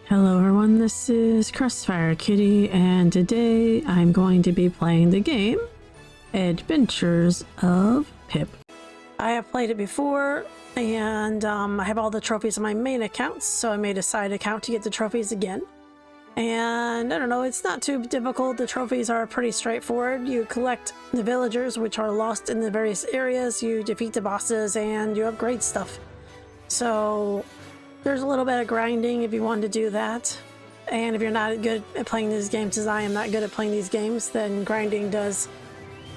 Hello everyone, this is Crossfire Kitty, and today I'm going to be playing the game Adventures of Pip. I have played it before, and I have all the trophies on my main accounts, so I made a side account to get the trophies again. And I don't know, it's not too difficult. The trophies are pretty straightforward. You collect the villagers which are lost in the various areas, you defeat the bosses, and you upgrade stuff. So there's a little bit of grinding if you want to do that. And if you're not good at playing these games as I am not good at playing these games, then grinding does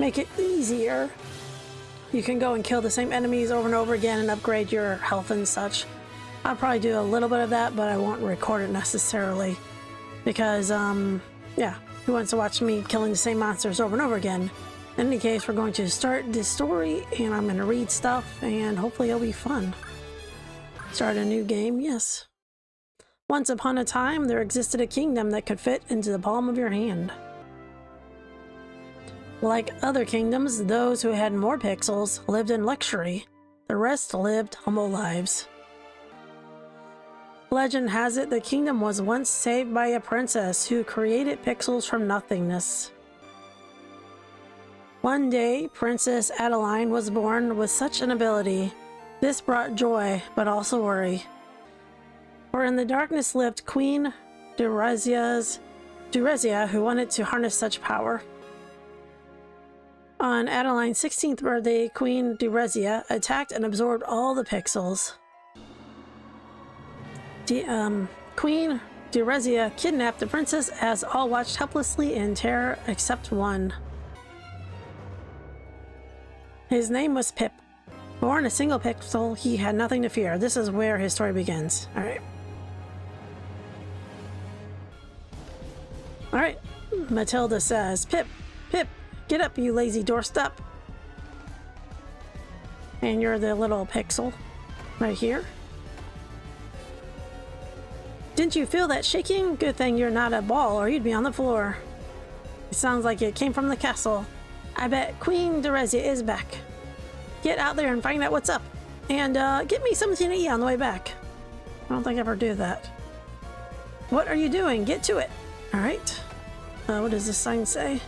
make it easier. You can go and kill the same enemies over and over again and upgrade your health and such. I'll probably do a little bit of that, but I won't record it necessarily. Because, yeah, who wants to watch me killing the same monsters over and over again? In any case, we're going to start this story, and I'm going to read stuff, and hopefully it'll be fun. Start a new game, yes. Once upon a time, there existed a kingdom that could fit into the palm of your hand. Like other kingdoms, those who had more pixels lived in luxury. The rest lived humble lives. Legend has it the kingdom was once saved by a princess who created pixels from nothingness. One day, Princess Adeline was born with such an ability. This brought joy, but also worry. For in the darkness lived Queen Durazia, who wanted to harness such power. On Adeline's 16th birthday, Queen Durazia attacked and absorbed all the pixels. Queen Durazia kidnapped the princess as all watched helplessly in terror except one. His name was Pip. Born a single pixel, he had nothing to fear. This is where his story begins. Alright. Alright. Matilda says, Pip, Pip, get up, you lazy doorstep. And you're the little pixel right here. Didn't you feel that shaking? Good thing you're not a ball or you'd be on the floor. It sounds like it came from the castle. I bet Queen Durazia is back. Get out there and find out what's up. And get me something to eat on the way back. I don't think I ever do that. What are you doing? Get to it. Alright. What does this sign say?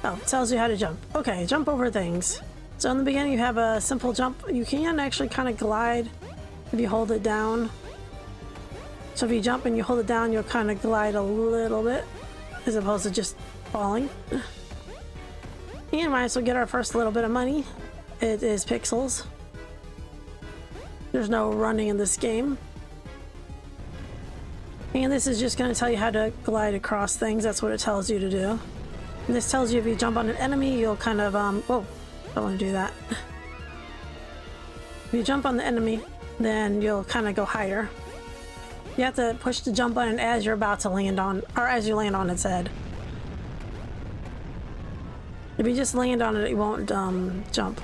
Oh, it tells you how to jump. Okay, jump over things. So in the beginning you have a simple jump. You can actually kind of glide if you hold it down. So if you jump and you hold it down, you'll kind of glide a little bit as opposed to just falling. And might as well get our first little bit of money. It is pixels. There's no running in this game. And this is just going to tell you how to glide across things. That's what it tells you to do. And this tells you if you jump on an enemy, you'll kind of, whoa, don't want to do that. If you jump on the enemy, then you'll kind of go higher. You have to push the jump button as you're about to land on, or as you land on its head. If you just land on it, it won't jump.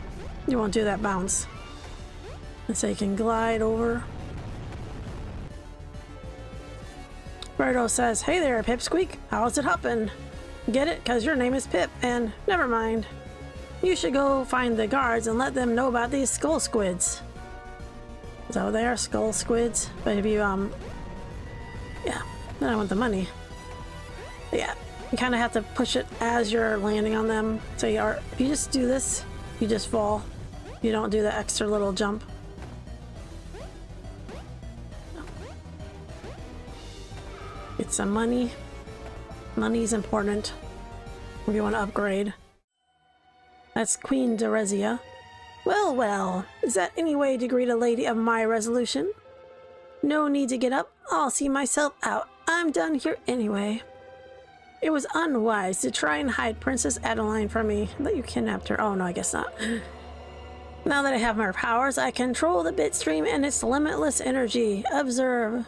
You won't do that bounce. And so you can glide over. Birdo says, hey there, Pipsqueak. How's it hoppin'? Get it? Cause your name is Pip, and never mind. You should go find the guards and let them know about these skull squids. So they are skull squids, but if you, yeah, then I want the money. But yeah, you kind of have to push it as you're landing on them. So if you just do this, you just fall. You don't do the extra little jump. Get some money. Money's important if you want to upgrade. That's Queen Durazia. Well, well, is that any way to greet a lady of my resolution? No need to get up. I'll see myself out. I'm done here anyway. It was unwise to try and hide Princess Adeline from me. That you kidnapped her. Oh no, I guess not. Now that I have my powers, I control the bit stream and its limitless energy. Observe.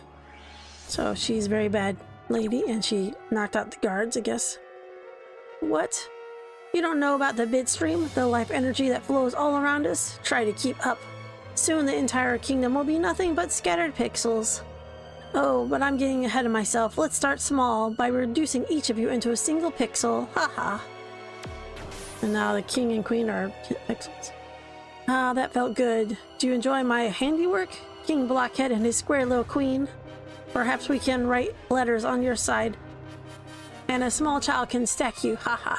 So she's a very bad lady, and she knocked out the guards, I guess. What? You don't know about the bit stream, the life energy that flows all around us? Try to keep up. Soon the entire kingdom will be nothing but scattered pixels. Oh, but I'm getting ahead of myself. Let's start small by reducing each of you into a single pixel. Haha. And now the king and queen are pixels. Ah, that felt good. Do you enjoy my handiwork? King Blockhead and his square little queen. Perhaps we can write letters on your side. And a small child can stack you. Haha.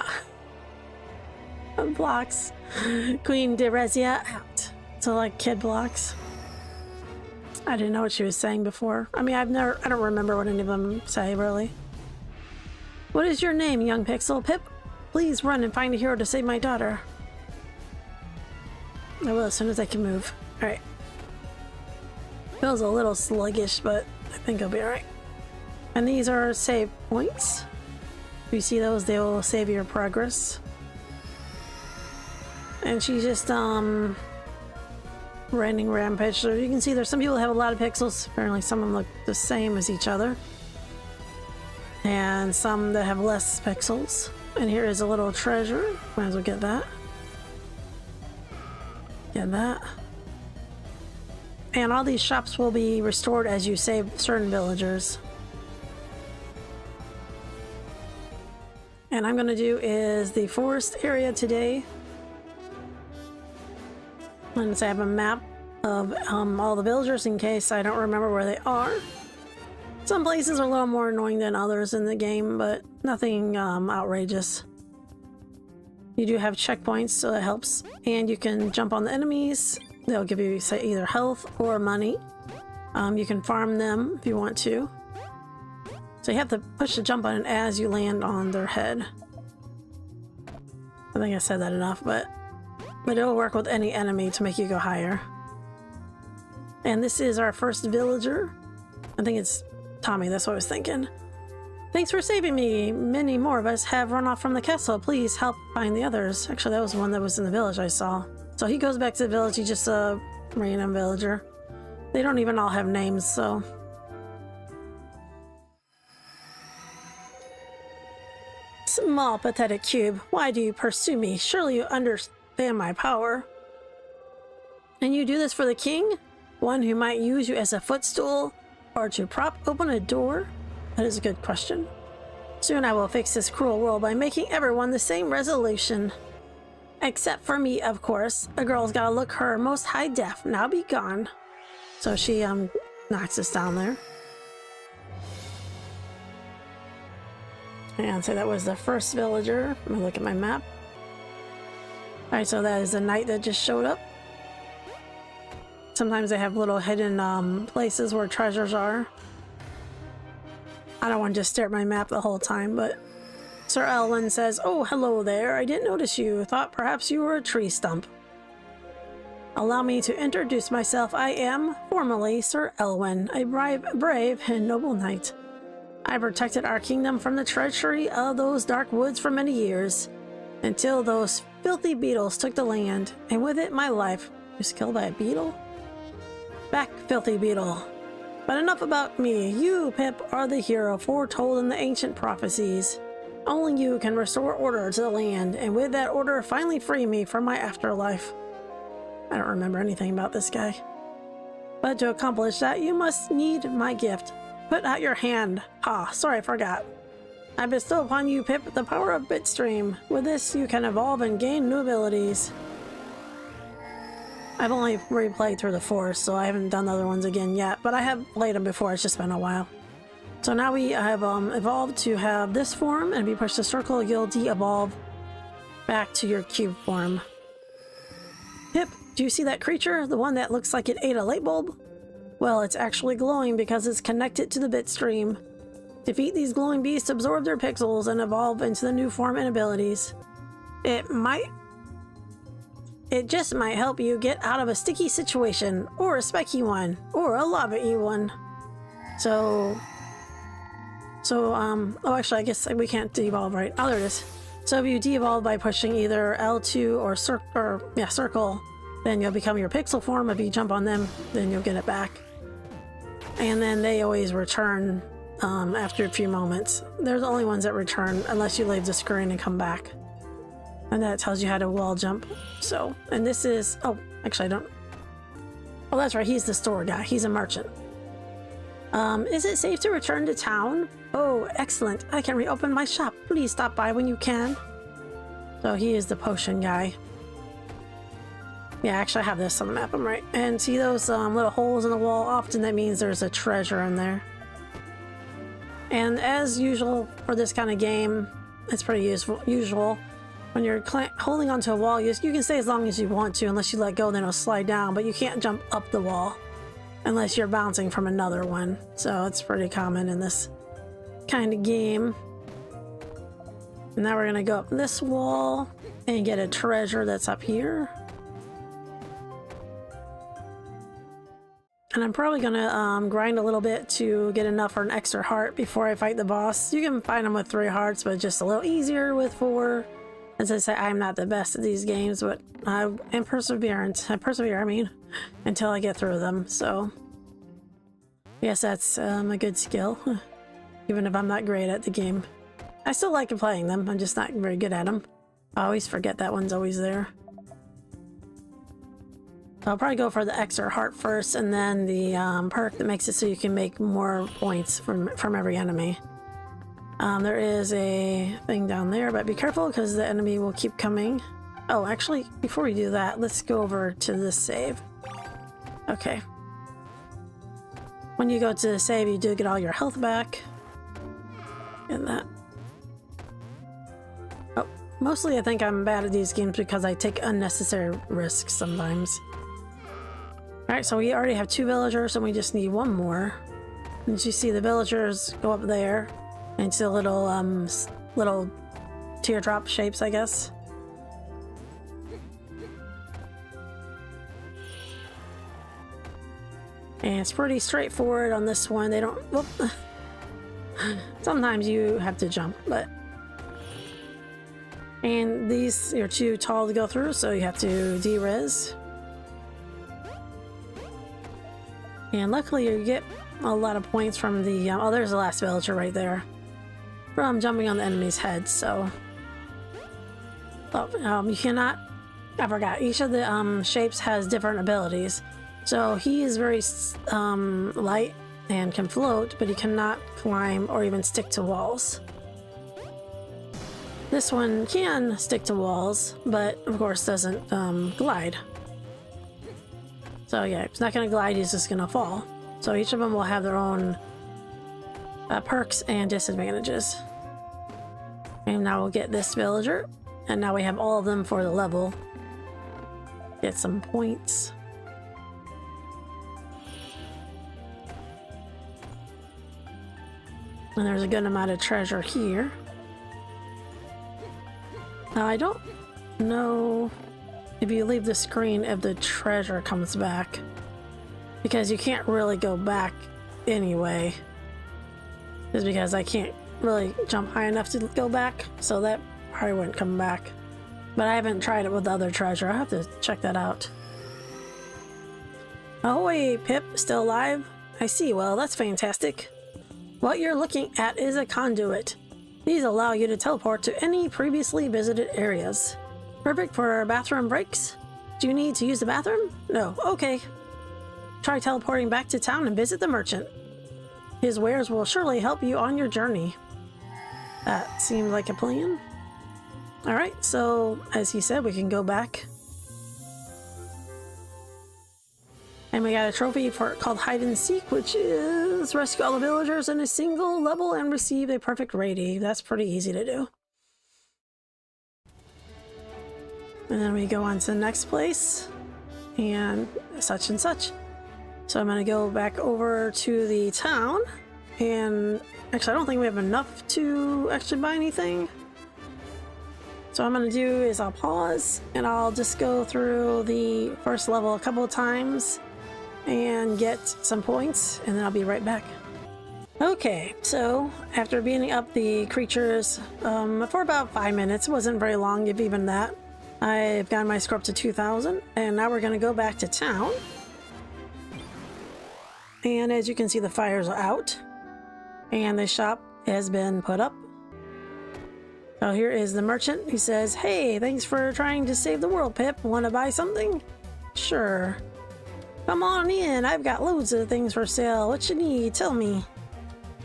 Blocks. Queen Derezia out. So like kid blocks. I didn't know what she was saying before. I mean, I don't remember what any of them say, really. What is your name, young Pixel? Pip? Please run and find a hero to save my daughter. I will as soon as I can move. Alright. Feels a little sluggish, but I think I'll be alright. And these are save points. If you see those, they will save your progress. And she's just, raining rampage. So you can see there's some people that have a lot of pixels. Apparently some of them look the same as each other. And some that have less pixels. And here is a little treasure. Might as well get that. Get that. And all these shops will be restored as you save certain villagers. And I'm going to do is the forest area today. And I have a map of all the villagers in case I don't remember where they are. Some places are a little more annoying than others in the game, but nothing outrageous. You do have checkpoints, so that helps. And you can jump on the enemies. They'll give you, say, either health or money. You can farm them if you want to. So you have to push the jump button as you land on their head. I think I said that enough, but it'll work with any enemy to make you go higher. And this is our first villager. I think it's Tommy, that's what I was thinking. Thanks for saving me. Many more of us have run off from the castle. Please help find the others. Actually, that was one that was in the village I saw. So he goes back to the village. He's just a random villager. They don't even all have names, so... Small, pathetic cube. Why do you pursue me? Surely you understand my power. And you do this for the king? One who might use you as a footstool? Or to prop open a door? That is a good question. Soon I will fix this cruel world by making everyone the same resolution. Except for me, of course. A girl's gotta look her most high def. Now be gone. So she knocks us down there. And so that was the first villager. Let me look at my map. Alright, so that is the knight that just showed up. Sometimes they have little hidden places where treasures are. I don't want to just stare at my map the whole time, but Sir Elwyn says, "Oh, hello there. I didn't notice you. Thought perhaps you were a tree stump." Allow me to introduce myself. I am, formally, Sir Elwyn, a brave and noble knight. I protected our kingdom from the treachery of those dark woods for many years, until those filthy beetles took the land, and with it my life. Was killed by a beetle? Back, filthy beetle. But enough about me. You, Pip, are the hero foretold in the ancient prophecies. Only you can restore order to the land, and with that order finally free me from my afterlife. I don't remember anything about this guy. But to accomplish that, you must need my gift. Put out your hand. Ah, sorry, I forgot. I bestow upon you, Pip, the power of Bitstream. With this, you can evolve and gain new abilities. I've only replayed through the forest, so I haven't done the other ones again yet, but I have played them before. It's just been a while. So now we have evolved to have this form, and if you push the circle, you'll de-evolve back to your cube form. Pip, do you see that creature? The one that looks like it ate a light bulb? Well, it's actually glowing because it's connected to the Bitstream. Defeat these glowing beasts, absorb their pixels, and evolve into the new form and abilities. It just might help you get out of a sticky situation, or a spiky one, or a lava-y one. Oh, actually, I guess we can't de-evolve, right? Oh, there it is. So if you de-evolve by pushing either L2 or circle, then you'll become your pixel form. If you jump on them, then you'll get it back. And then they always return after a few moments. They're the only ones that return unless you leave the screen and come back. And that tells you how to wall jump. So, and this is, oh, actually I don't, oh, that's right, he's the store guy. He's a merchant. Is it safe to return to town? Oh, excellent. I can reopen my shop. Please stop by when you can. So he is the potion guy. Yeah, actually I have this on the map, I'm right. And see those little holes in the wall? Often that means there's a treasure in there. And as usual for this kind of game, it's pretty usual. When you're holding onto a wall, you can stay as long as you want to, unless you let go, then it'll slide down, but you can't jump up the wall unless you're bouncing from another one. So it's pretty common in this kind of game. And now we're gonna go up this wall and get a treasure that's up here. And I'm probably gonna grind a little bit to get enough for an extra heart before I fight the boss. You can find them with 3 hearts, but just a little easier with 4. As I say, I'm not the best at these games, but I am perseverant. I persevere, I mean, until I get through them. So, yes, that's a good skill, even if I'm not great at the game. I still like playing them. I'm just not very good at them. I always forget that one's always there. I'll probably go for the extra heart first, and then the perk that makes it so you can make more points from every enemy. There is a thing down there, but be careful because the enemy will keep coming. Oh, actually, before we do that, let's go over to this save. Okay. When you go to the save, you do get all your health back. And that. Oh, mostly I think I'm bad at these games because I take unnecessary risks sometimes. Alright, so we already have 2 villagers and we just need 1 more. And you see the villagers go up there into little teardrop shapes, I guess. And it's pretty straightforward on this one. They don't... Whoop. Sometimes you have to jump, but... And these are too tall to go through, so you have to de-res. And luckily you get a lot of points from the... oh, there's the last villager right there. From jumping on the enemy's head, so... Oh, you cannot... I forgot. Each of the shapes has different abilities. So he is very light and can float, but he cannot climb or even stick to walls. This one can stick to walls, but of course doesn't glide. So yeah, it's not going to glide, he's just going to fall. So each of them will have their own perks and disadvantages. And now we'll get this villager. And now we have all of them for the level. Get some points. And there's a good amount of treasure here. Now I don't know if you leave the screen if the treasure comes back, because you can't really go back anyway. Just because I can't really jump high enough to go back, so that probably wouldn't come back. But I haven't tried it with the other treasure. I'll have to check that out. Oh wait, Pip, still alive? I see, well that's fantastic. What you're looking at is a conduit. These allow you to teleport to any previously visited areas. Perfect for bathroom breaks? Do you need to use the bathroom? No, okay. Try teleporting back to town and visit the merchant. His wares will surely help you on your journey. That seemed like a plan. Alright, so as he said, we can go back. And we got a trophy called Hide and Seek, which is rescue all the villagers in a single level and receive a perfect rating. That's pretty easy to do. And then we go on to the next place and such and such. So I'm going to go back over to the town, and actually I don't think we have enough to actually buy anything. So what I'm going to do is I'll pause and I'll just go through the first level a couple of times and get some points, and then I'll be right back. Okay, so after beating up the creatures for about 5 minutes, it wasn't very long if even that, I've gotten my score up to 2,000, and now we're going to go back to town. And as you can see, the fires are out and the shop has been put up. So here is the merchant. He says, "Hey, thanks for trying to save the world, Pip. Want to buy something?" "Sure. Come on in. I've got loads of things for sale. What you need? Tell me."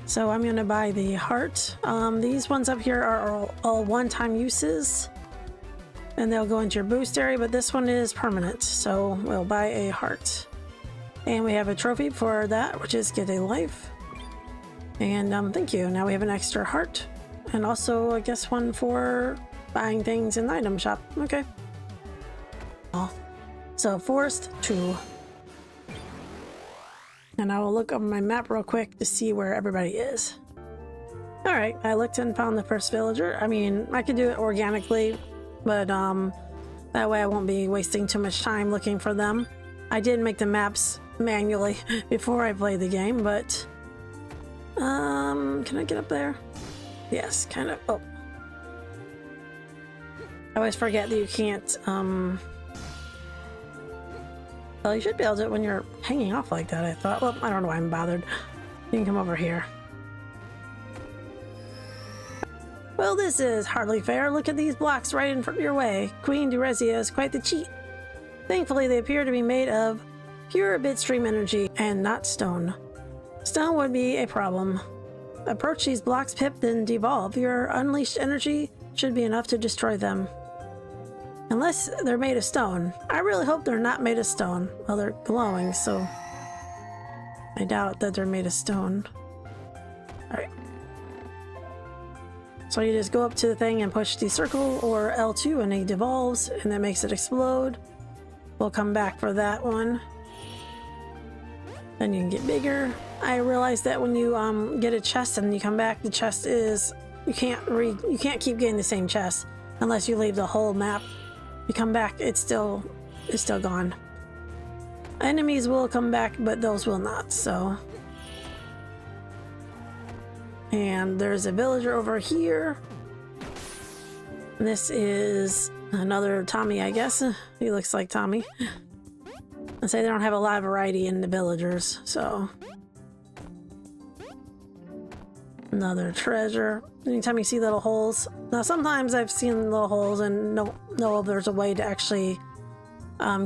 So I'm going to buy the heart. These ones up here are all one-time uses, and they'll go into your boost area, but this one is permanent. So we'll buy a heart. And we have a trophy for that, which is get a life. And thank you. Now we have an extra heart. And also, I guess, one for buying things in the item shop. Okay. So, forest 2. And I will look over my map real quick to see where everybody is. Alright, I looked and found the first villager. I mean, I could do it organically, but that way I won't be wasting too much time looking for them. I did make the maps manually before I played the game, but can I get up there? Yes, kind of. Oh, I always forget that you can't well, you should be able to do it when you're hanging off like that, I thought. Well, I don't know why I'm bothered. You can come over here. Well, this is hardly fair. Look at these blocks right in front of your way. Queen Duresia is quite the cheat. Thankfully, they appear to be made of pure bitstream energy and not stone. Stone would be a problem. Approach these blocks, Pip, then devolve. Your unleashed energy should be enough to destroy them. Unless they're made of stone. I really hope they're not made of stone. Well, they're glowing, so I doubt that they're made of stone. Alright. So you just go up to the thing and push the circle or L2 and it devolves and that makes it explode. We'll come back for that one. Then you can get bigger. I realized that when you get a chest and you come back, the chest is you can't keep getting the same chest unless you leave the whole map. You come back, it's still gone. Enemies will come back, but those will not, so. And there's a villager over here. This is another Tommy, I guess. He looks like Tommy. I say they don't have a lot of variety in the villagers, so. Another treasure. Anytime you see little holes. Now sometimes I've seen little holes and know if there's a way to actually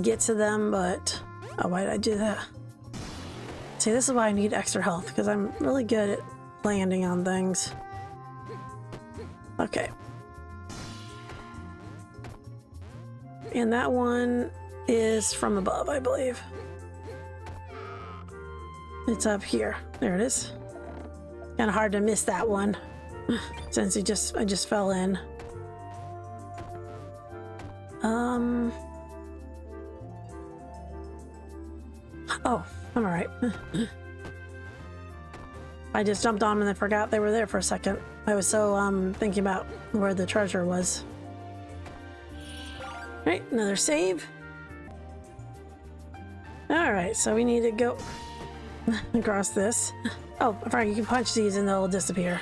get to them, but oh, why did I do that? See, this is why I need extra health, because I'm really good at landing on things. Okay. And that one is from above, I believe. It's up here. There it is. Kind of hard to miss that one since I just fell in. Oh, I'm alright. I just jumped on them and I forgot they were there for a second. I was so thinking about where the treasure was. Right, another save. Alright, so we need to go across this. Oh, I forgot you can punch these and they'll disappear.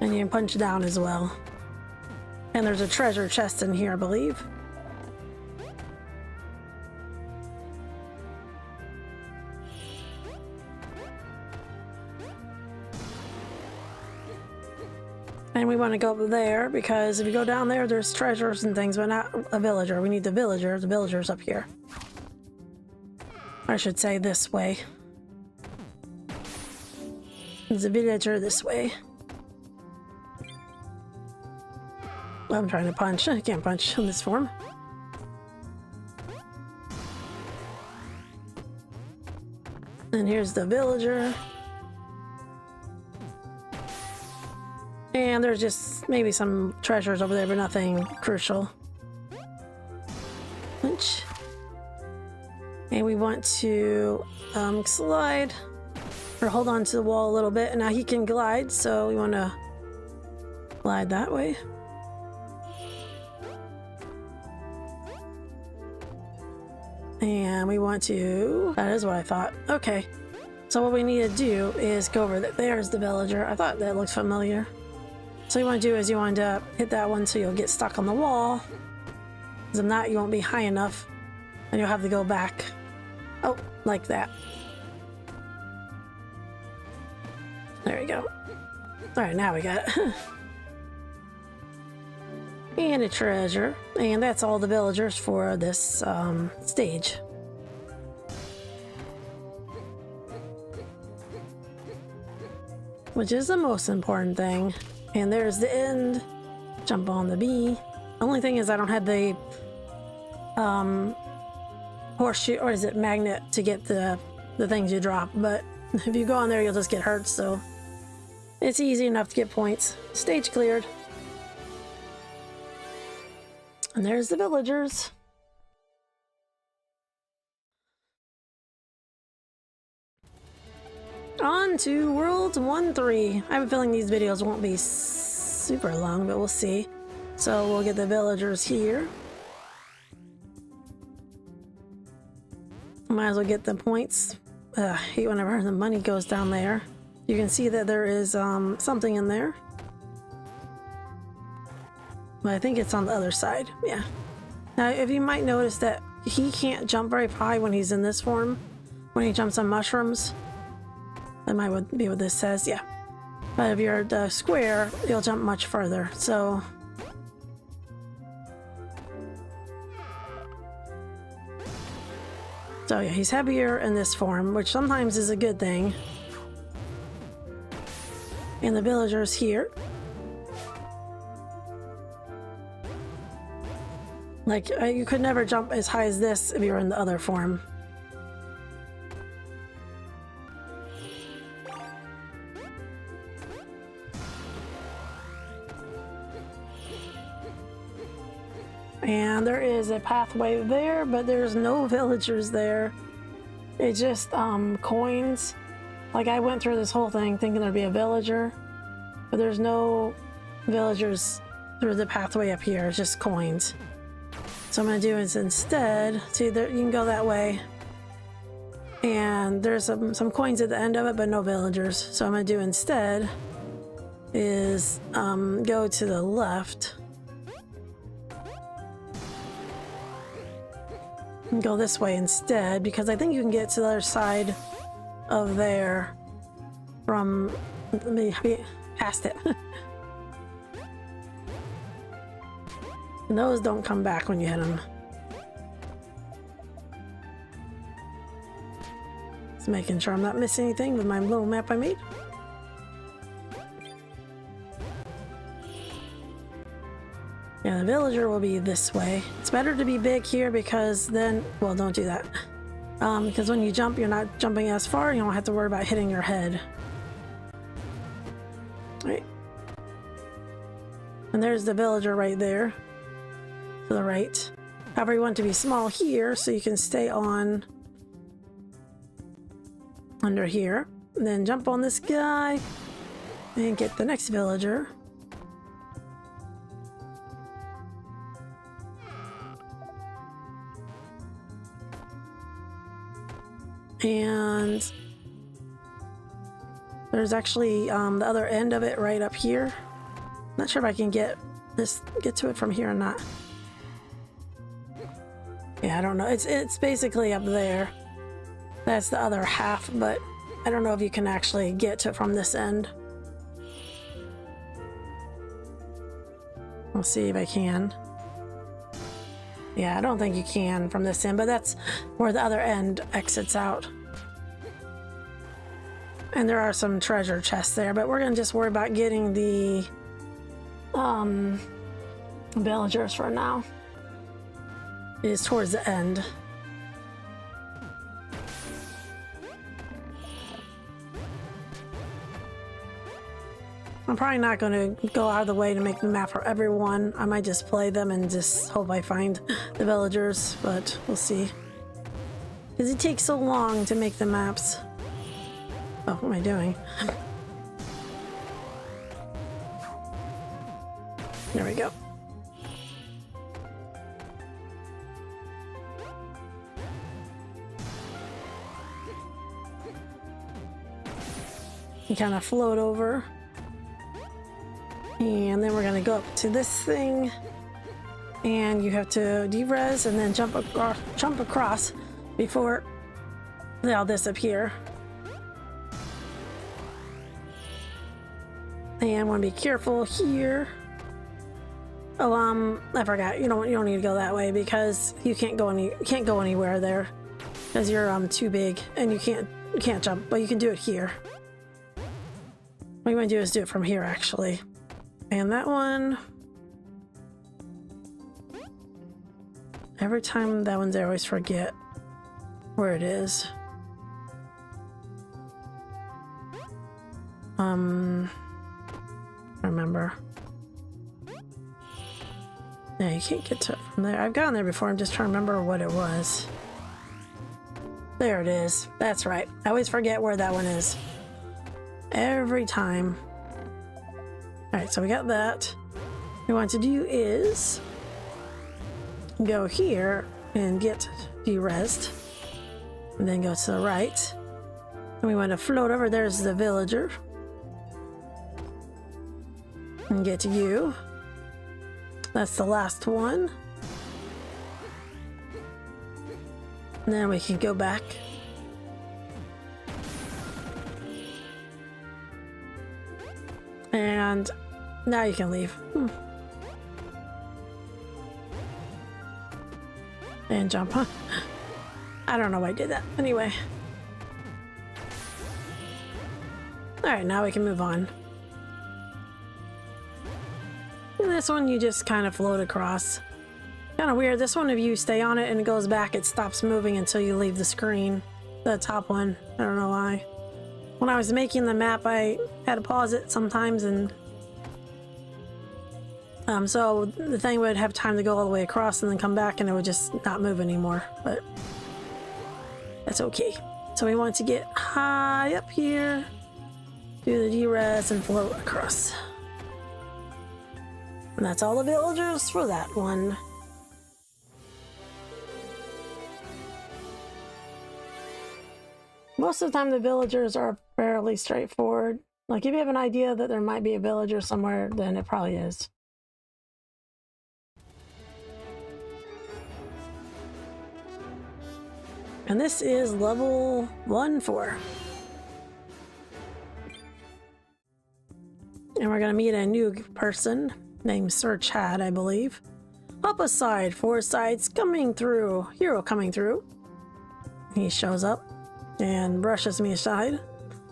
And you can punch down as well. And there's a treasure chest in here, I believe. And we want to go up there because if you go down there, there's treasures and things, but not a villager. We need the villager. The villager's up here. I should say this way. There's a villager this way. I'm trying to punch. I can't punch in this form. And here's the villager. And there's just maybe some treasures over there, but nothing crucial. Punch. And we want to slide or hold on to the wall a little bit. And now he can glide, so we want to glide that way. And we want to, that is what I thought. Okay. So what we need to do is go over there. There's the villager. I thought that looked familiar. So what you want to do is you want to hit that one so you'll get stuck on the wall. Because if not, you won't be high enough. And you'll have to go back. Oh, like that. There we go. Alright, now we got it. And a treasure. And that's all the villagers for this stage. Which is the most important thing. And there's the end. Jump on the bee. Only thing is I don't have the horseshoe, or is it magnet, to get the things you drop, but If you go on there, you'll just get hurt, so it's easy enough to get points. Stage cleared. And there's the villagers. On to World 1-3. I have a feeling these videos won't be super long, but we'll see. So we'll get the villagers here. Might as well get the points. I hate whenever the money goes down there. You can see that there is something in there. But I think it's on the other side. Yeah. Now, if you might notice that he can't jump very high when he's in this form. When he jumps on mushrooms. That might be what this says. Yeah. But if you're the square, you'll jump much further. So... So yeah, he's heavier in this form, which sometimes is a good thing. And the villagers here. Like, you could never jump as high as this if you were in the other form. And there is a pathway there, but there's no villagers there. It's just coins. Like, I went through this whole thing thinking there'd be a villager, but there's no villagers through the pathway up here. It's just coins. So what I'm gonna do is instead, see there, you can go that way, and there's some coins at the end of it, but no villagers. So what I'm gonna do instead is go to the left. And go this way instead, because I think you can get to the other side of there from past it. And those don't come back when you hit them. Just making sure I'm not missing anything with my little map I made. Yeah, the villager will be this way. It's better to be big here because then, well, don't do that. Because when you jump, you're not jumping as far. You don't have to worry about hitting your head. Right. And there's the villager right there. To the right. However, you want it to be small here so you can stay on under here. And then jump on this guy and get the next villager. And there's actually the other end of it right up here. Not sure if I can get to it from here or not. Yeah, I don't know. It's basically up there. That's the other half, but I don't know if you can actually get to it from this end. We'll see if I can. Yeah, I don't think you can from this end, but that's where the other end exits out. And there are some treasure chests there, but we're gonna just worry about getting the villagers for now. It is towards the end. I'm probably not going to go out of the way to make the map for everyone. I might just play them and just hope I find the villagers, but we'll see. Because it takes so long to make the maps. Oh, what am I doing? There we go. You kind of float over. And then we're going to go up to this thing. And you have to de-res and then jump across before they'll disappear. And want to be careful here. Oh, I forgot. You don't need to go that way because you can't go anywhere there because you're too big and you can't jump, but you can do it here. What you want to do is do it from here, actually. And that one, every time that one's there, I always forget where it is. Remember. Yeah, you can't get to it from there. I've gotten there before. I'm just trying to remember what it was. There it is. That's right. I always forget where that one is. Every time. Alright, so we got that. What we want to do is go here and get de-rezzed. And then go to the right. And we want to float over. There's the villager. And get to you. That's the last one. And then we can go back. And now you can leave. And jump, huh? I don't know why I did that. Anyway. Alright, now we can move on. And this one you just kind of float across. Kind of weird. This one, if you stay on it and it goes back, it stops moving until you leave the screen. The top one. I don't know why. When I was making the map, I had to pause it sometimes, and so the thing would have time to go all the way across and then come back, and it would just not move anymore. But that's okay. So we want to get high up here, do the de-res, and float across. And that's all the villagers for that one. Most of the time the villagers are fairly straightforward. Like if you have an idea that there might be a villager somewhere, then it probably is. And this is level 1-4. And we're gonna meet a new person named Sir Chad, I believe. Up aside, 4 sides coming through. Hero coming through. He shows up and brushes me aside.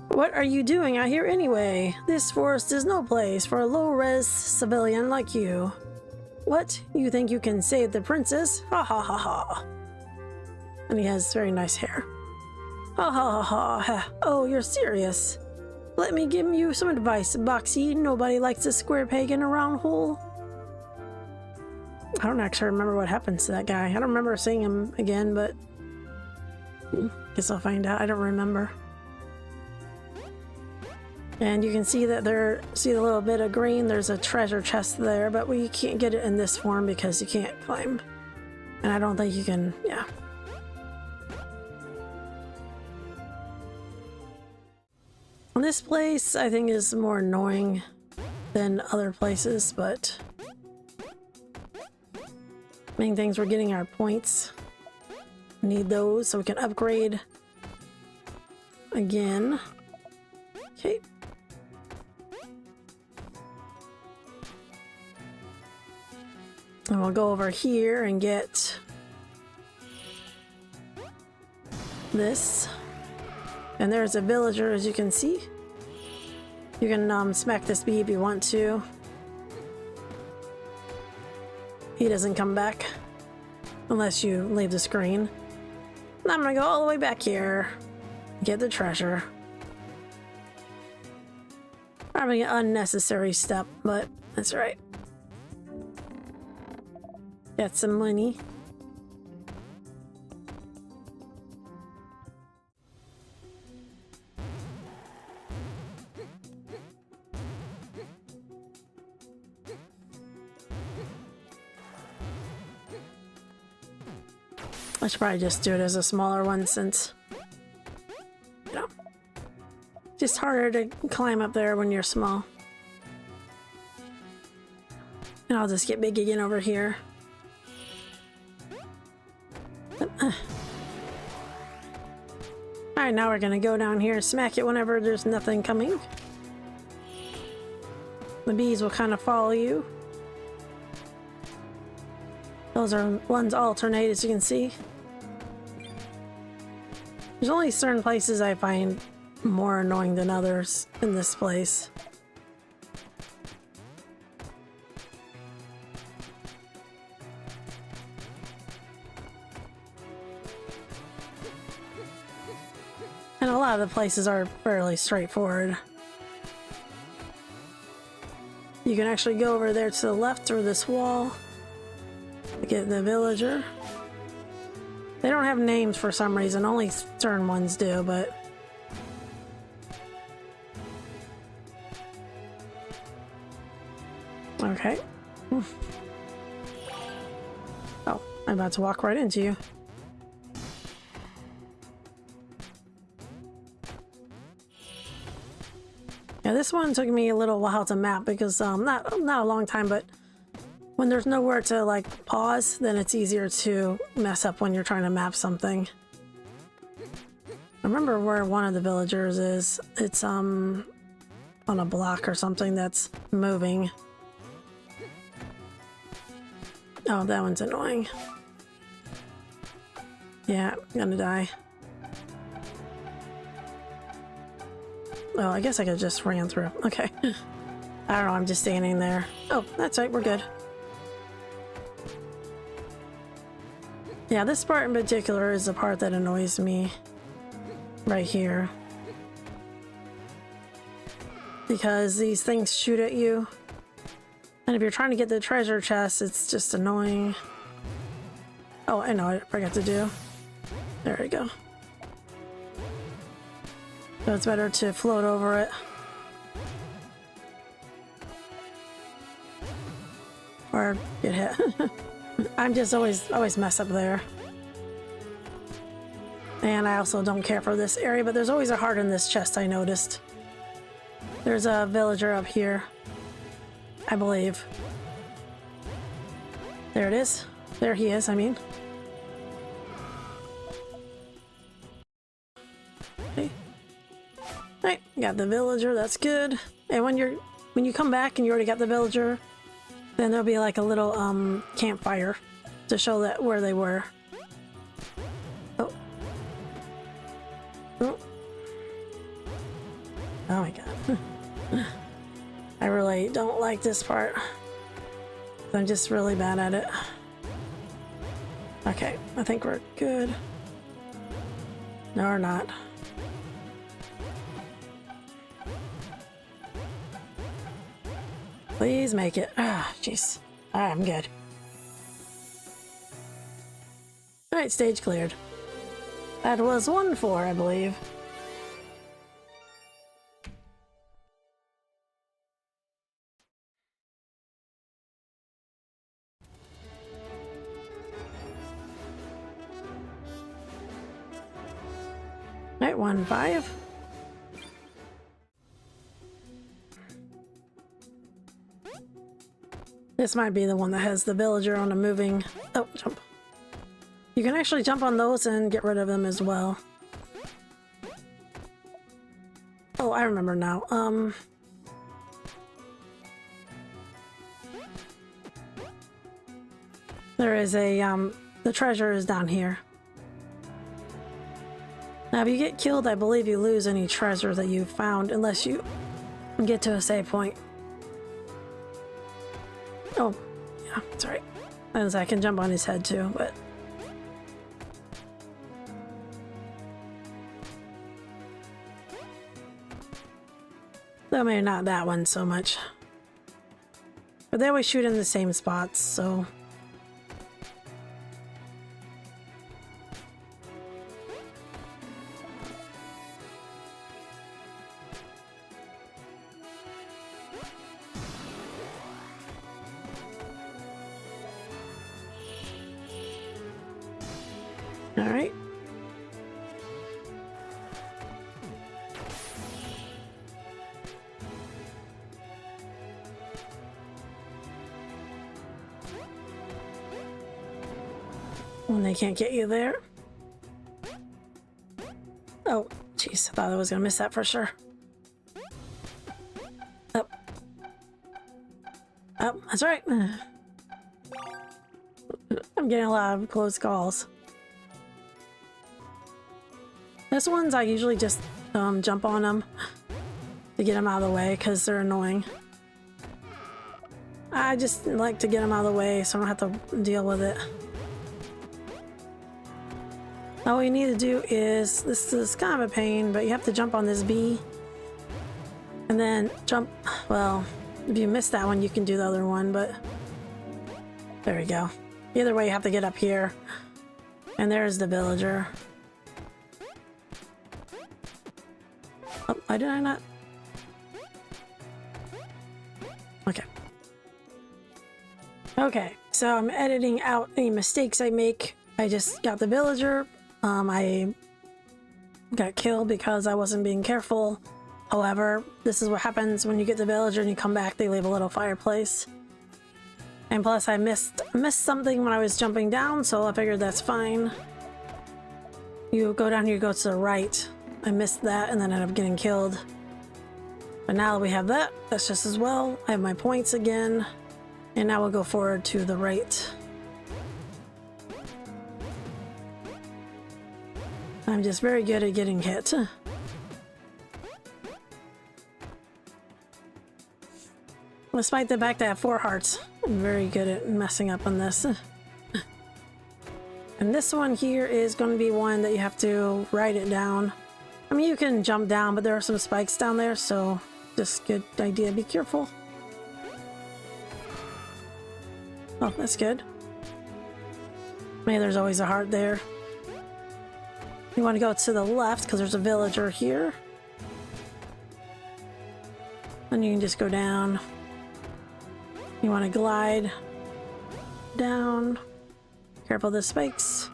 What are you doing out here anyway? This forest is no place for a low-res civilian like you. What? You think you can save the princess? Ha ha ha ha. And he has very nice hair. Ha ha ha ha. Oh, you're serious. Let me give you some advice, Boxy. Nobody likes a square peg in a round hole. I don't actually remember what happens to that guy. I don't remember seeing him again, but guess I'll find out. I don't remember. And you can see that see the little bit of green, there's a treasure chest there, but we can't get it in this form because you can't climb. And I don't think you can, yeah. This place, I think, is more annoying than other places, but main things, we're getting our points. Need those so we can upgrade again. Okay. And we'll go over here and get this. And there's a villager, as you can see. You can smack this bee if you want to. He doesn't come back unless you leave the screen. And I'm gonna go all the way back here, get the treasure. Probably an unnecessary step, but that's right. Get some money. I should probably just do it as a smaller one since, you know, just harder to climb up there when you're small. And I'll just get big again over here. Alright, now we're gonna go down here and smack it whenever there's nothing coming. The bees will kind of follow you. Those are ones alternate, as you can see. There's only certain places I find more annoying than others in this place. And a lot of the places are fairly straightforward. You can actually go over there to the left through this wall to get the villager. They don't have names for some reason, only certain ones do, but... Okay. Oh, I'm about to walk right into you. Yeah, this one took me a little while to map because not a long time, but when there's nowhere to like pause, then it's easier to mess up when you're trying to map something. I remember where one of the villagers is. It's on a block or something that's moving. Oh, that one's annoying. Yeah, I'm gonna die. Oh, I guess I could just ran through. Okay. I don't know, I'm just standing there. Oh, that's right, we're good. Yeah, this part in particular is the part that annoys me. Right here. Because these things shoot at you. And if you're trying to get the treasure chest, it's just annoying. Oh, I know what I forgot to do. There we go. So it's better to float over it. Or get hit. I'm just always mess up there. And I also don't care for this area, but there's always a heart in this chest, I noticed. There's a villager up here, I believe. There it is. There he is, I mean. Okay. Alright, got the villager, that's good. And when you come back and you already got the villager, then there'll be like a little campfire to show that where they were. Oh. Oh. Oh my god. I really don't like this part. I'm just really bad at it. Okay, I think we're good. No, we're not. Please make it. Ah, jeez. I'm good. Alright, stage cleared. That was 1-4, I believe. Alright, 1-5. This might be the one that has the villager on a moving... Oh, jump. You can actually jump on those and get rid of them as well. Oh, I remember now. There is a, the treasure is down here. Now, if you get killed, I believe you lose any treasure that you found unless you get to a save point. Oh, yeah, that's right. As I can jump on his head too, but... Though maybe not that one so much. But they always shoot in the same spots, so... Alright. When they can't get you there. Oh, jeez, I thought I was gonna miss that for sure. Up. Oh, that's right. I'm getting a lot of close calls. This ones I usually just jump on them to get them out of the way because they're annoying. I just like to get them out of the way so I don't have to deal with it. All you need to do is, this is kind of a pain, but you have to jump on this bee and then jump, well, If you missed that one, you can do the other one, but there we go. Either way, you have to get up here. And there's the villager. Oh, why did I not? Okay. Okay, so I'm editing out any mistakes I make. I just got the villager. I got killed because I wasn't being careful. However, this is what happens when you get the villager and you come back, they leave a little fireplace. And plus I missed something when I was jumping down, so I figured that's fine. You go down here, you go to the right. I missed that and then ended up getting killed. But now that we have that, that's just as well. I have my points again. And now we'll go forward to the right. I'm just very good at getting hit. Despite the fact that I have 4 hearts, I'm very good at messing up on this. And this one here is going to be one that you have to write it down. I mean, you can jump down, but there are some spikes down there, so just good idea. Be careful. Oh, that's good. Maybe there's always a heart there. You want to go to the left because there's a villager here. And you can just go down. You want to glide down. Careful of the spikes.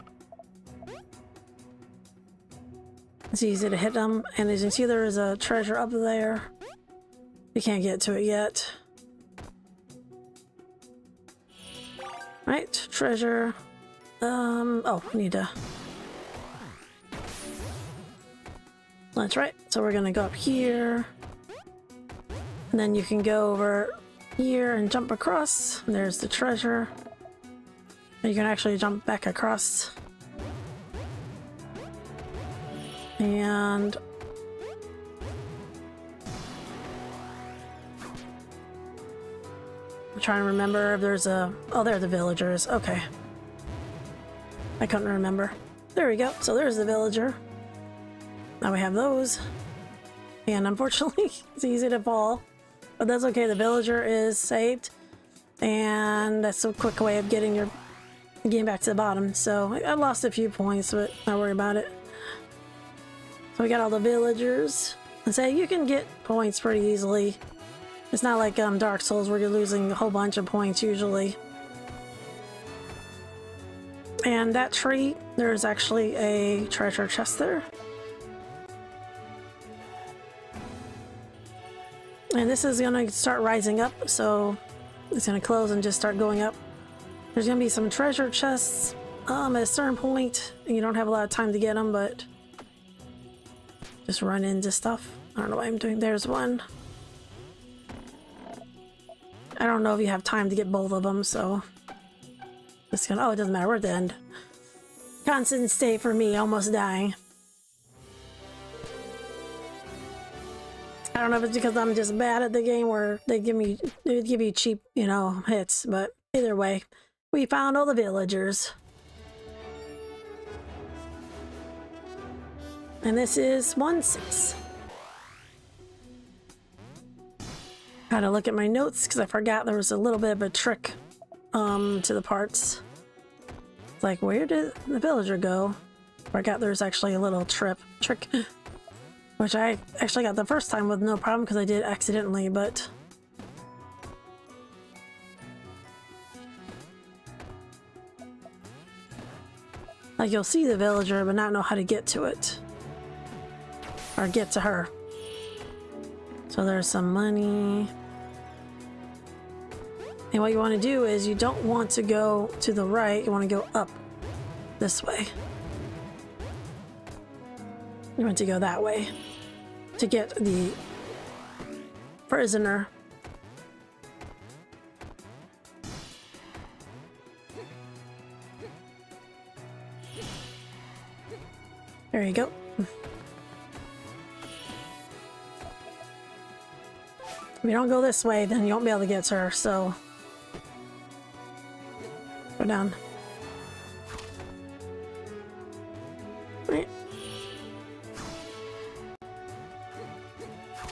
It's easy to hit them. And as you can see, there is a treasure up there. You can't get to it yet. Right, treasure. Oh, I need to. That's right. So we're gonna go up here. And then you can go over here and jump across. And there's the treasure. And you can actually jump back across. And I'm trying to remember if there's a... Oh, there are the villagers. Okay. I couldn't remember. There we go. So there's the villager. Now we have those. And unfortunately, it's easy to fall. But that's okay. The villager is saved. And that's a quick way of getting back to the bottom. So I lost a few points, but don't worry about it. So we got all the villagers. And say you can get points pretty easily. It's not like Dark Souls where you're losing a whole bunch of points usually. And that tree, there's actually a treasure chest there. And this is gonna start rising up, so it's gonna close and just start going up. There's gonna be some treasure chests at a certain point, and you don't have a lot of time to get them, but just run into stuff. I don't know what I'm doing. There's one. I don't know if you have time to get both of them, so just gonna. Oh, it doesn't matter. We're at the end. Constant stay for me, almost dying. I don't know if it's because I'm just bad at the game or they would give you cheap, hits, but either way, we found all the villagers. And this is 1-6. Gotta look at my notes because I forgot there was a little bit of a trick to the parts. It's like, where did the villager go? Forgot there's actually a little trick. Which I actually got the first time with no problem because I did accidentally, but... Like, you'll see the villager, but not know how to get to it. Or get to her. So there's some money. And what you want to do is you don't want to go to the right, you want to go up this way. You want to go that way to get the prisoner. There you go. If you don't go this way, then you won't be able to get to her, so go down. Right.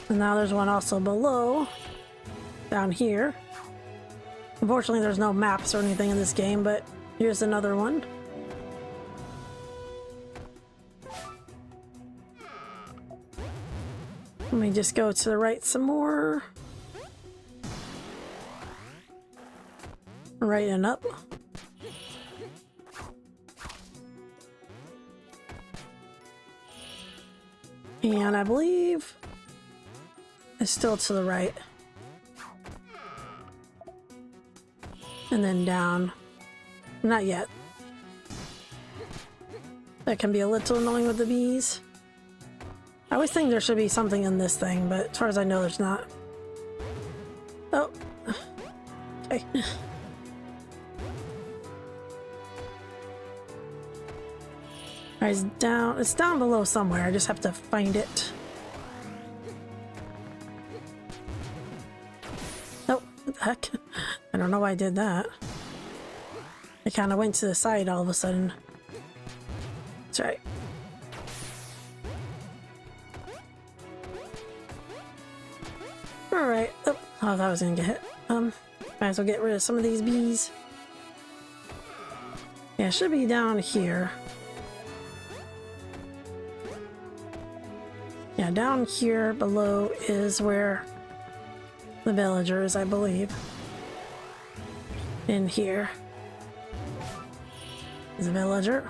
And now there's one also below. down here. Unfortunately, there's no maps or anything in this game, but here's another one. Let me just go to the right some more. Right and up. And I believe it's still to the right. And then down. Not yet. That can be a little annoying with the bees. I always think there should be something in this thing, but as far as I know, there's not. Oh. Okay. Alright, it's down below somewhere. I just have to find it. Oh, what the heck? I don't know why I did that. I kind of went to the side all of a sudden. That's right. Alright. Oh, I thought I was gonna get hit. Might as well get rid of some of these bees. Yeah, it should be down here. Yeah, down here below is where the villager is, I believe. In here is a villager.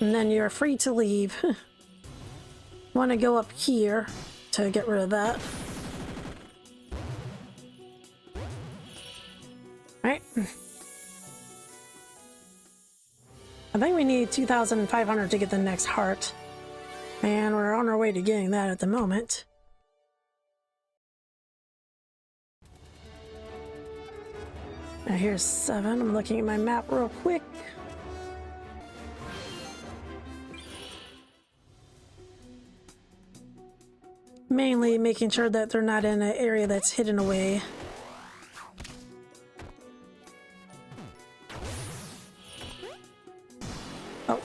And then you're free to leave. Want to go up here to get rid of that. Right. I think we need 2,500 to get the next heart. And we're on our way to getting that at the moment. Now here's 7. I'm looking at my map real quick. Mainly making sure that they're not in an area that's hidden away. Oh,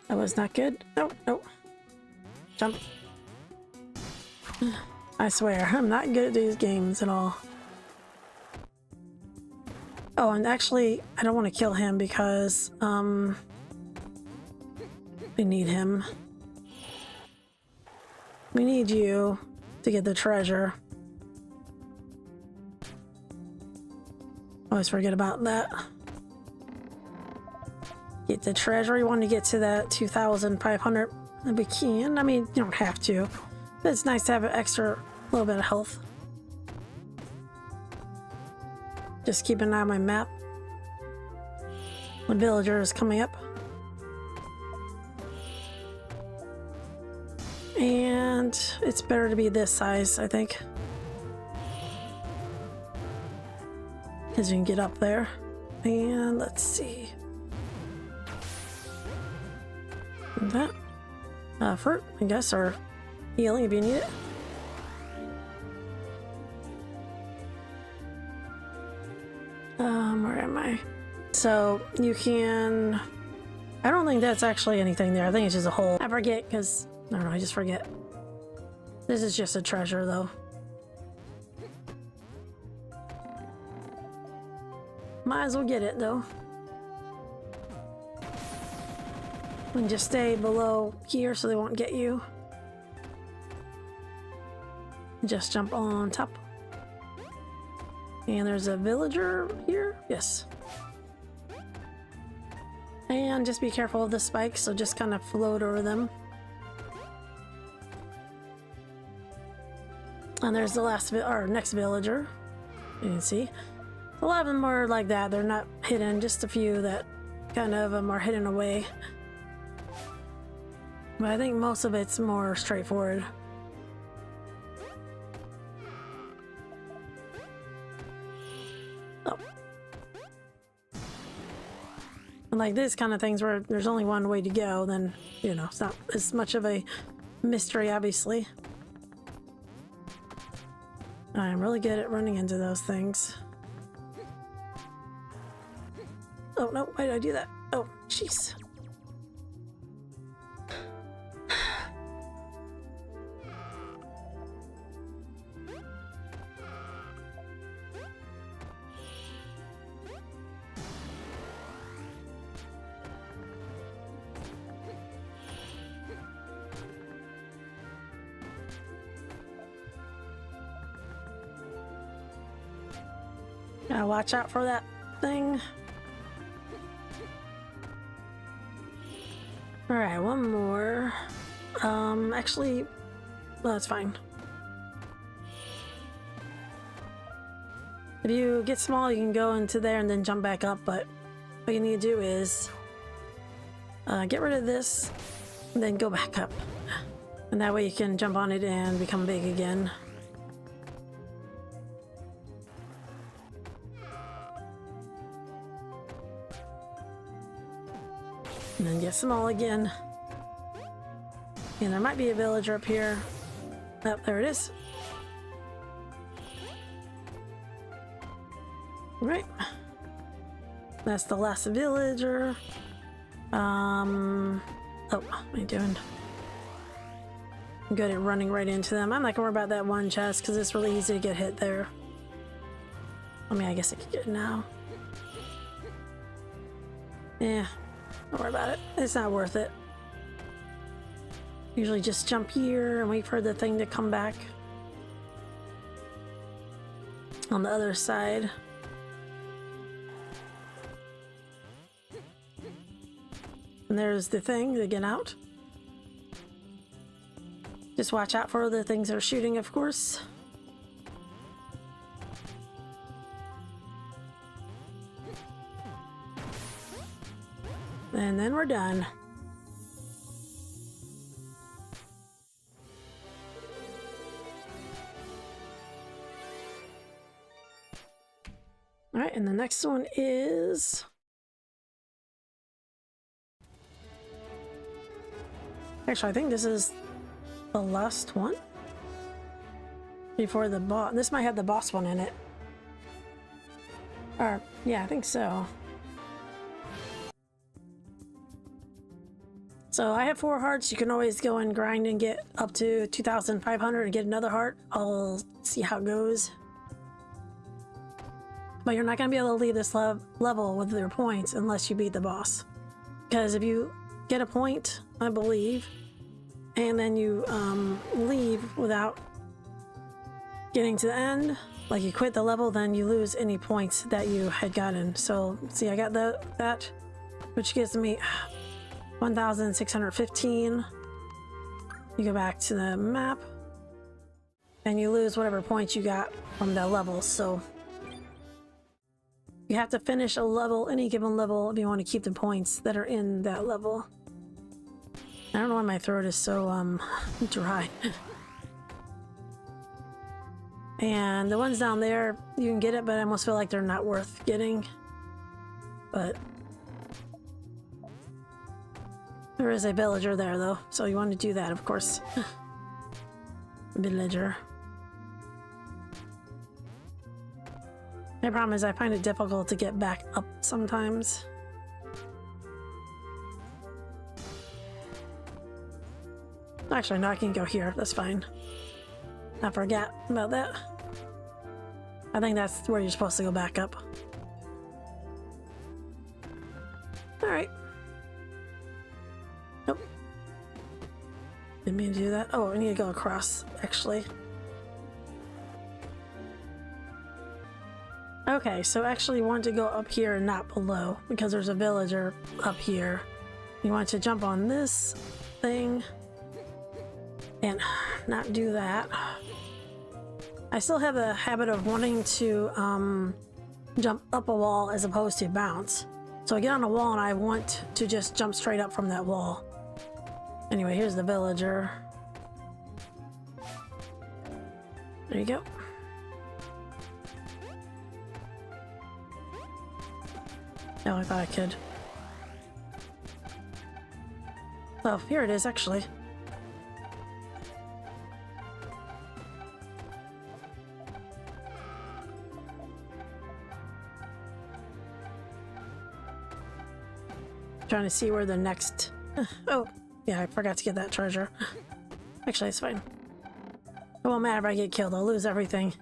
that was not good. No, no. Jump. I swear, I'm not good at these games at all. Oh, and actually, I don't want to kill him because, we need him. We need you to get the treasure. Always forget about that. Get the treasure. We want to get to that 2,500 if we can. I mean, you don't have to. But it's nice to have an extra little bit of health. Just keep an eye on my map. When villager is coming up. And it's better to be this size, I think. Because you can get up there. And let's see. That. Fruit, I guess, or healing if you need it. Where am I? So you can... I don't think that's actually anything there. I think it's just a hole. I forget because... I don't know, I just forget. This is just a treasure, though. Might as well get it, though. And just stay below here so they won't get you. Just jump on top. And there's a villager here. Yes. And just be careful of the spikes, so just kind of float over them. And there's the last next villager. You can see. A lot of them are like that. They're not hidden. Just a few that kind of are hidden away. But I think most of it's more straightforward. Oh. And like this kind of things where there's only one way to go, then, you know, it's not as much of a mystery, obviously. I'm really good at running into those things. Oh, no, why did I do that? Oh, jeez. Gotta watch out for that thing. Alright, one more. Actually, well, that's fine. If you get small, you can go into there and then jump back up, but what you need to do is get rid of this and then go back up. And that way you can jump on it and become big again. And then get small again. And there might be a villager up here. Oh, there it is. Right. That's the last villager. Oh, what am I doing? I'm good at running right into them. I'm not gonna worry about that one chest because it's really easy to get hit there. I mean, I guess I could get it now. Yeah, don't worry about it. It's not worth it. Usually just jump here and wait for the thing to come back on the other side. And there's the thing to get out. Just watch out for the things that are shooting, of course. And then we're done. All right, and the next one is... Actually, I think this is the last one before the boss. This might have the boss one in it. Or, yeah, I think so. So I have 4 hearts. You can always go and grind and get up to 2,500 and get another heart. I'll see how it goes. But you're not going to be able to leave this level with your points unless you beat the boss. Because if you get a point, I believe, and then you leave without getting to the end, like you quit the level, then you lose any points that you had gotten. So see, I got that, which gives me 1,615. You go back to the map and you lose whatever points you got from that level. So you have to finish a level, any given level, if you want to keep the points that are in that level. I don't know why my throat is so dry. And the ones down there, you can get it, but I almost feel like they're not worth getting. But there is a villager there though, so you want to do that, of course. Villager. My problem is I find it difficult to get back up sometimes. Actually, no, I can go here. That's fine. I forgot about that. I think that's where you're supposed to go back up. Alright. Nope. Didn't mean to do that. Oh, I need to go across, actually. Okay, so actually you want to go up here and not below, because there's a villager up here. You want to jump on this thing and not do that. I still have a habit of wanting to jump up a wall as opposed to bounce. So I get on a wall and I want to just jump straight up from that wall. Anyway, here's the villager. There you go. Oh, I thought I could. Oh, here it is, actually. Trying to see where the next... Oh, yeah, I forgot to get that treasure. Actually, it's fine. It won't matter if I get killed. I'll lose everything.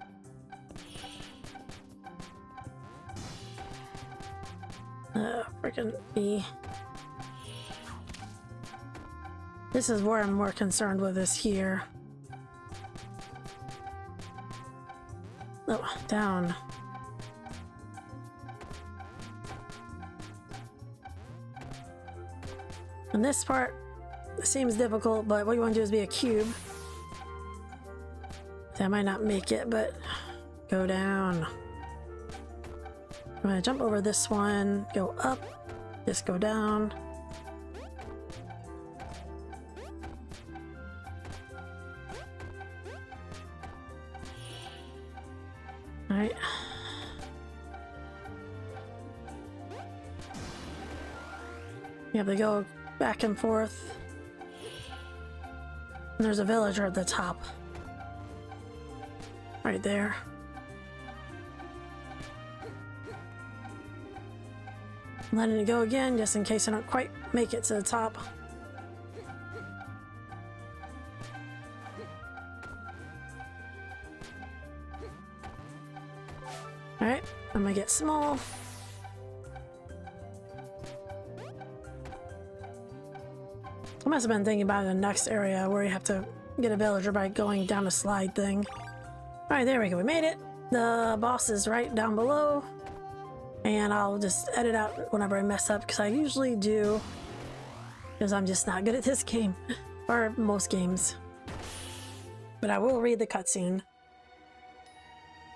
Freaking bee. This is where I'm more concerned with, is here. Oh, down. And this part seems difficult, but what you want to do is be a cube. So I might not make it, but go down. I'm gonna jump over this one, go up, just go down. All right. You have to go back and forth. And there's a villager at the top. Right there. I'm letting it go again, just in case I don't quite make it to the top. Alright, I'm gonna get small. I must have been thinking about the next area where you have to get a villager by going down a slide thing. Alright, there we go. We made it. The boss is right down below. And I'll just edit out whenever I mess up, because I usually do. Because I'm just not good at this game. Or most games. But I will read the cutscene.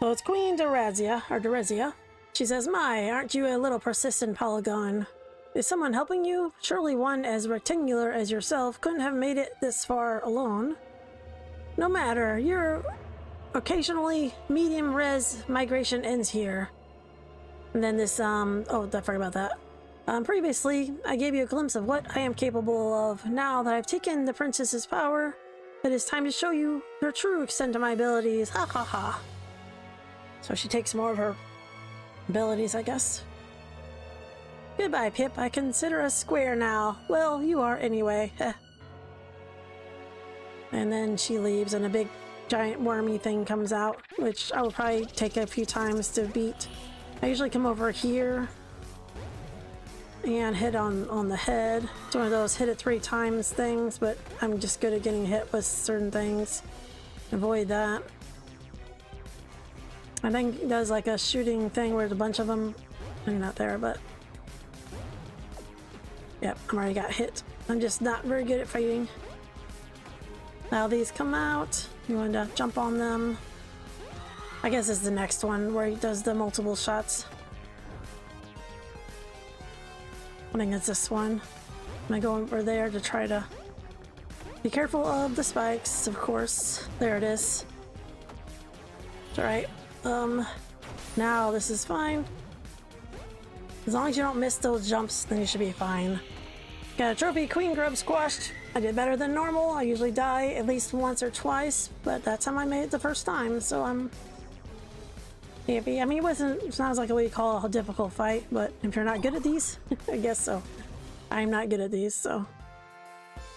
So it's Queen Derezia. She says, "My, aren't you a little persistent polygon? Is someone helping you? Surely one as rectangular as yourself couldn't have made it this far alone. No matter, your occasionally medium res migration ends here." And then this, oh, I forgot about that. Previously, I gave you a glimpse of what I am capable of. Now that I've taken the princess's power, it is time to show you the true extent of my abilities. Ha ha ha. So she takes more of her abilities, I guess. "Goodbye, Pip. I consider us square now. Well, you are anyway." And then she leaves and a big giant wormy thing comes out, which I will probably take a few times to beat. I usually come over here and hit on the head. It's one of those hit it 3 times things, but I'm just good at getting hit with certain things. Avoid that. I think it does like a shooting thing where there's a bunch of them. I'm not there, but yep, I already got hit. I'm just not very good at fighting. Now these come out. You want to jump on them. I guess it's the next one where he does the multiple shots. I think it's this one. I'm gonna go over there to try to be careful of the spikes, of course. There it is. It's alright. Now this is fine. As long as you don't miss those jumps, then you should be fine. Got a trophy, Queen Grub squashed. I did better than normal. I usually die at least once or twice, but that time I made it the first time, so I'm happy. I mean, it's not like what you call a difficult fight, but if you're not good at these, I guess so. I'm not good at these, so.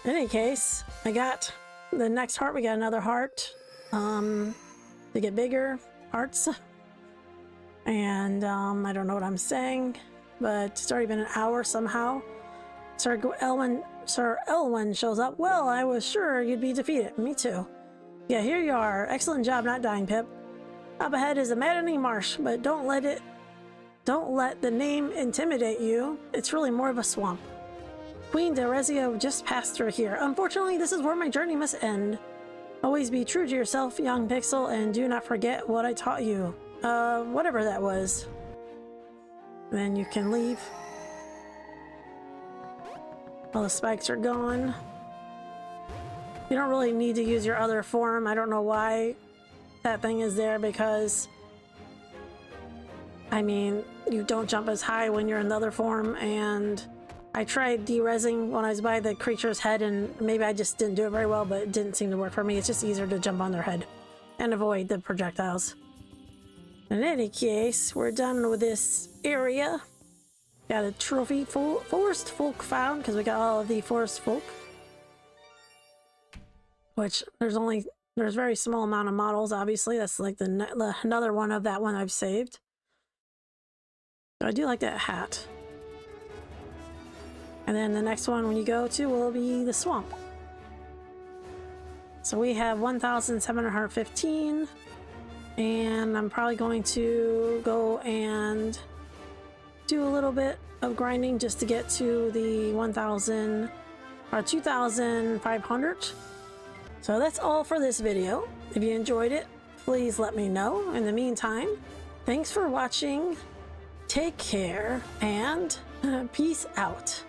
In any case, I got the next heart. We got another heart. To get bigger hearts. And I don't know what I'm saying, but it's already been an hour somehow. Sir Elwyn shows up. "Well, I was sure you'd be defeated." "Me too." "Yeah, here you are. Excellent job not dying, Pip. Up ahead is a maddening marsh, but don't let the name intimidate you. It's really more of a swamp. Queen Derezia just passed through here. Unfortunately, this is where my journey must end. Always be true to yourself, young Pixel, and do not forget what I taught you." Whatever that was. Then you can leave. All the spikes are gone. You don't really need to use your other form. I don't know why that thing is there, because I mean, you don't jump as high when you're in the other form, and I tried de-resing when I was by the creature's head, and maybe I just didn't do it very well, but it didn't seem to work for me. It's just easier to jump on their head and avoid the projectiles. In any case, we're done with this area. Got a trophy, forest folk found, because we got all of the forest folk. Which there's very small amount of models, obviously. That's like another one of that one I've saved. So I do like that hat. And then the next one when you go to will be the swamp. So we have 1,715. And I'm probably going to go and do a little bit of grinding just to get to the 1,000 or 2,500. So that's all for this video. If you enjoyed it, please let me know. In the meantime, thanks for watching. Take care and peace out.